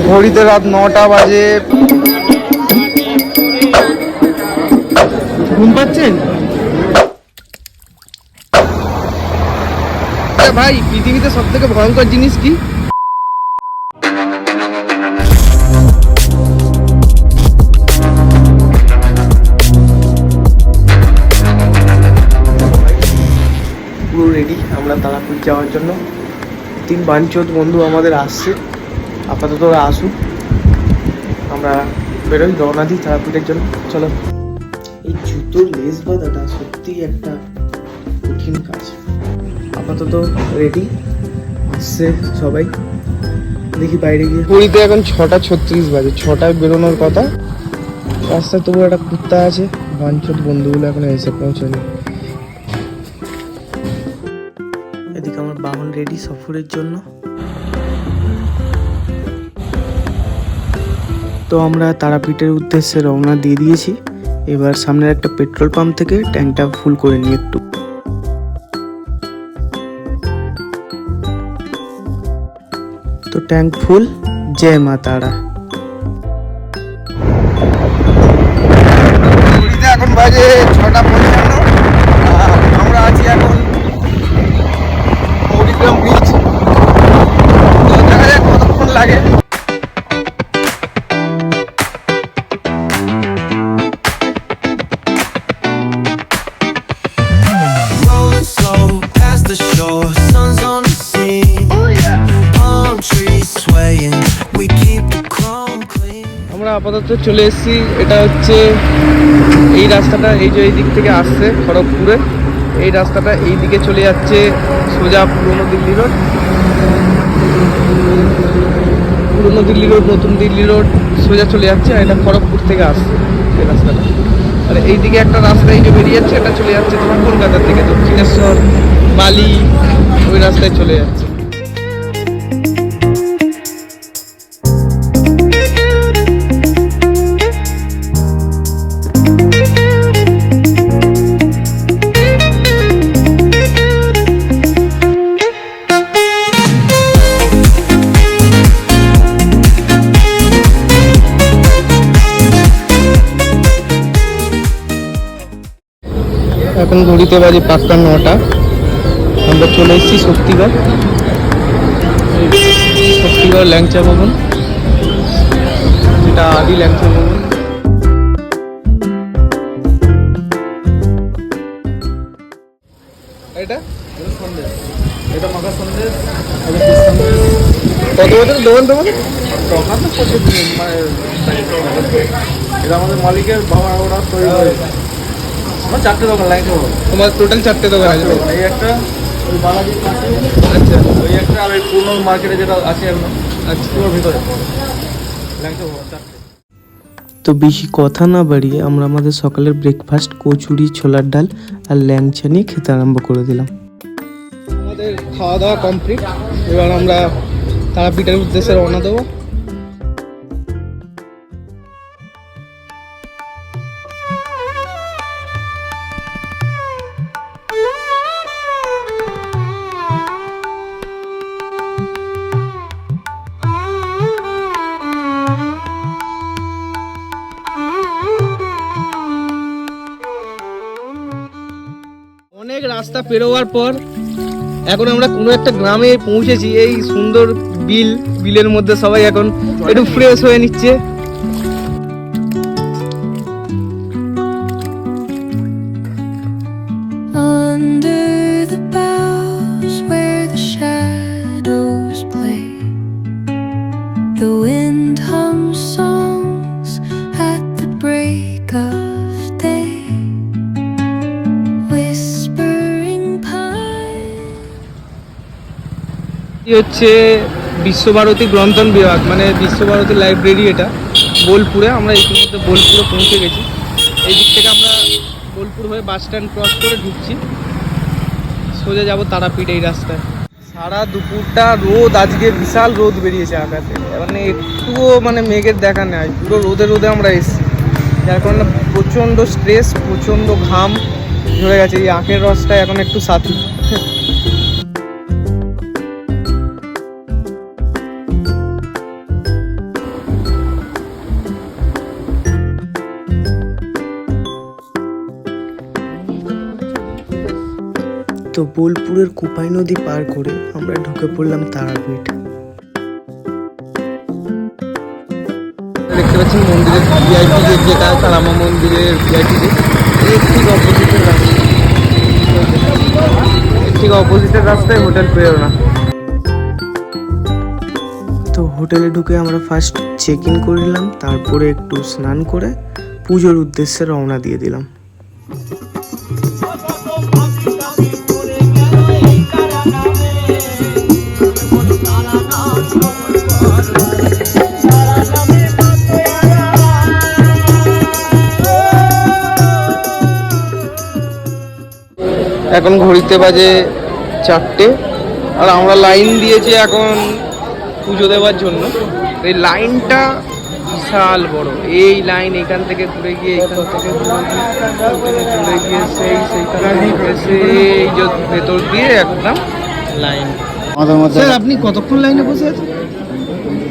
ঘড়িতে রাত 9টা বাজে। ঘুম পাচ্ছেন ভাই? পৃথিবীতে সব থেকে ভয়ঙ্কর জিনিস কি? পুরো রেডি আমরা তারাপীঠ যাওয়ার জন্য। 3 বাঞ্চোত বন্ধু আমাদের আসছে, আপাতত ওরা আসুক, আমরা বেরোই, রওনা দিই তারাপীঠের জন্য। চলো। এই জুতোর লেস বাঁধাটা সত্যিই একটা কঠিন কাজ। আপাতত রেডি, আসছে সবাই, দেখি বাইরে গিয়ে। পুরীতে এখন 6:36 বাজে, 6টায় বেরোনোর কথা। রাস্তায় তবু একটা কুত্তা আছে, বাঞ্চোত বন্ধুগুলো এখন এসে পৌঁছায়নি। এদিকে আমার বাহন রেডি সফরের জন্য। তো আমরা তারাপীঠের উদ্দেশ্যে রওনা দিয়ে দিয়েছি। এবার সামনের একটা পেট্রোল পাম্প থেকে ট্যাঙ্কটা ফুল করে নিই একটু। তো ট্যাঙ্ক ফুল, জয় মা তারা। এখন বাজে 6:55। আমরা আছি এখন মৌরিগ্রাম বিচ। তো দেখা যাক কতক্ষণ লাগে। আমরা আপাতত চলে এসেছি। এটা হচ্ছে এই রাস্তাটা, এই যে এই দিক থেকে আসছে খড়গপুরে, এই রাস্তাটা এই দিকে চলে যাচ্ছে সোজা পুরনো দিল্লি রোড, নতুন দিল্লি রোড সোজা চলে যাচ্ছে। আর এটা খড়গপুর থেকে আসছে এই রাস্তাটা। আর এইদিকে একটা রাস্তা এই যে বেরিয়ে যাচ্ছে, এটা চলে যাচ্ছে তোমার কলকাতার দিকে, দক্ষিণেশ্বর, বালি, ওই রাস্তায় চলে যাচ্ছে। এখন ঘড়িতে বাজে পাক্কা 9টা। আমরা চলে এসেছি শক্তিগড় ল্যাংচা ভবন, যেটা আদি ল্যাংচা ভবন। এটা মাখা সন্দেশ। কত বছর দোকান তোমার? দোকান তো প্রচুর, মানে এটা আমাদের মালিকের বাবা ওরা তৈরি করে। আমার 4টে দোকান লাইন। তোমার টোটাল 4টে দোকান আছে? এই একটা, ওই বালাজির পাশে, আচ্ছা ওই একটা, আর ওই পুরনো মার্কেটে যেটা আছে এখন, আচ্ছা ওর ভিতরে লাইনটা 4টে। তো বেশি কথা না বাড়িয়ে আমরা আমাদের সকালের ব্রেকফাস্ট কচুরি, ছোলার ডাল আর ল্যাংচা নিয়ে খেতে আরম্ভ করে দিলাম। আমাদের খাওয়া দাওয়া কমপ্লিট। এবার আমরা তারাপীঠের উদ্দেশ্যে রওনা দেবো। অনেক রাস্তা পেরোবার পর এখন আমরা কোনো একটা গ্রামে পৌঁছেছি। এই সুন্দর বিলের মধ্যে সবাই এখন একটু ফ্রেশ হয়ে নিচ্ছে। হচ্ছে বিশ্বভারতী গ্রন্থন বিভাগ, মানে বিশ্বভারতী লাইব্রেরি। এটা বোলপুরে, আমরা ইতিমধ্যে বোলপুরে পৌঁছে গেছি। এই দিক থেকে আমরা বোলপুর হয়ে বাস স্ট্যান্ড ক্রস করে ঢুকছি, সোজা যাব তারাপীঠ এই রাস্তায়। সারা দুপুরটা রোদ, আজকে বিশাল রোদ বেরিয়েছে আকাশে, মানে একটুও মানে মেঘের দেখা নেই, পুরো রোদে আমরা এসেছি। যার কারণে প্রচণ্ড স্ট্রেস, প্রচণ্ড ঘাম ঝরে গেছে। এই আখের রসটা এখন একটু সাথী। বোলপুরের কোপাই নদী পার করে আমরা ঢুকে পড়লাম তারাপীঠ। দেখতে পাচ্ছেন মন্দিরের ভিআইপি গেট, যেটা তারামা মন্দিরের ভিআইপি গেট, এর ঠিক অপোজিটের রাস্তা, ঠিক অপোজিটের রাস্তায় হোটেল প্রেরণা। তো হোটেলে ঢুকে আমরা ফার্স্ট চেক ইন করলাম, তারপরে একটু স্নান করে পুজোর উদ্দেশ্যে রওনা দিয়ে দিলাম। এখন ঘড়িতে বাজে 4টে, আর আমরা লাইন দিয়েছি এখন পুজো দেওয়ার জন্য। এই লাইনটা বিশাল বড়, এই লাইন এখান থেকে ঘুরে গিয়ে এখান থেকে ঘুরে গিয়ে সেইখানে এসে এই যে ভেতর দিয়ে একদম লাইন। স্যার আপনি কতক্ষণ লাইনে বসে আছেন?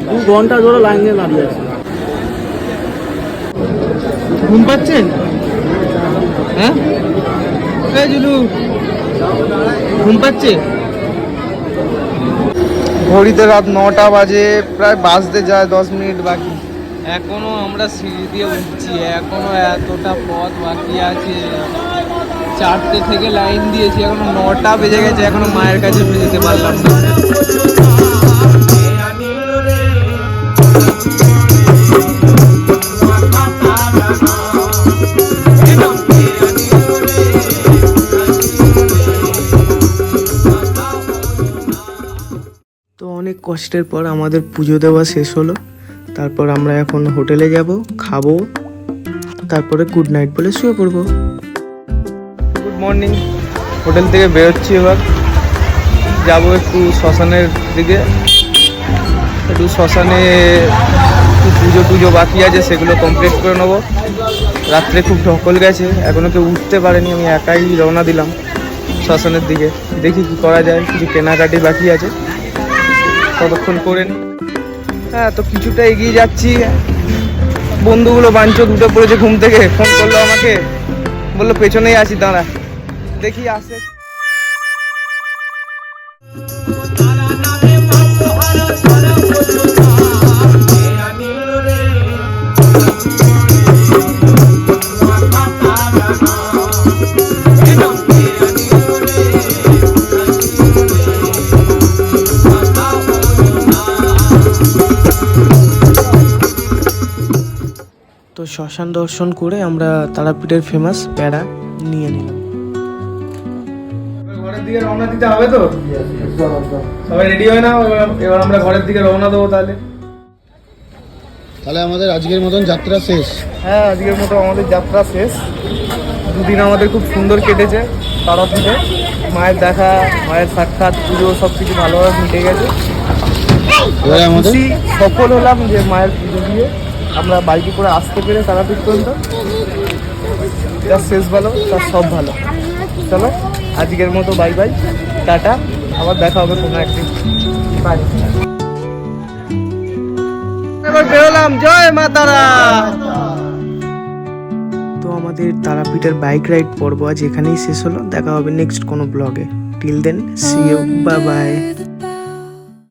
2 ঘন্টা ধরে লাইনে দাঁড়িয়ে আছে। ঘুম পাচ্ছেন? হ্যাঁ এই জুলু ঘুম পাচ্ছে? ঘড়িতে রাত 9টা বাজে, প্রায় বাজতে যায় 10 মিনিট বাকি। এখনো আমরা সিঁড়ি দিয়ে উঠছি, এখনো এতটা পথ বাকি আছে। 4টে থেকে লাইন দিয়েছি, এখনো 9টা বেজে গেছে, এখনো মায়ের কাছে যেতে পারলাম না। তো অনেক কষ্টের পর আমাদের পুজো দেওয়া শেষ হলো। তারপর আমরা এখন হোটেলে যাব, খাবো, তারপরে গুড নাইট বলে শুয়ে পড়বো। Good morning. হোটেল থেকে বেরোচ্ছি, এবার যাবো একটু শ্মশানের দিকে। একটু শ্মশানে পুজো টুজো বাকি আছে, সেগুলো কমপ্লিট করে নেবো। রাত্রে খুব ঢকল গেছে, এখনো কেউ উঠতে পারেনি, আমি একাই রওনা দিলাম শ্মশানের দিকে। দেখি কি করা যায়, কিছু কেনাকাটি বাকি আছে, ততক্ষণ করে নি। হ্যাঁ, তো কিছুটা এগিয়ে যাচ্ছি। বন্ধুগুলো বাঞ্চক উঠে পড়েছে ঘুম থেকে, ফোন করলো আমাকে, বললো পেছনেই আছি, দাঁড়া, দেখি আসে। তো শ্মশান দর্শন করে আমরা তারাপীঠের ফেমাস প্যাড়া নিয়ে নিলাম। ঘরের দিকে রওনা দিতে হবে তো, সবাই রেডি হয় না? এবার আমরা ঘরের দিকে রওনা দেবো। তাহলে আমাদের আজকের মতন যাত্রা শেষ। হ্যাঁ, আজকের মতো আমাদের যাত্রা শেষ। দুদিন আমাদের খুব সুন্দর কেটেছে তারাপীঠে। মায়ের দেখা, মায়ের সাক্ষাৎ, পুজো সব কিছু ভালোভাবে মিটে গেছে। খুশি সফল হলাম যে মায়ের পুজো দিয়ে আমরা বাইকে করে আসতে পেরে তারাপীঠ পর্যন্ত। যা শেষ ভালো তার সব ভালো। চলো আজকের মতো বাই বাই, টাটা, আবার দেখা হবে কোনো একদিন। বাই। এবার বেরোলাম, জয় মা তারা। তো আমাদের তারাপীঠের বাইক রাইড পর্ব আজ এখানেই শেষ হলো। দেখা হবে নেক্সট কোনো ব্লগে। Till then, see you, bye by.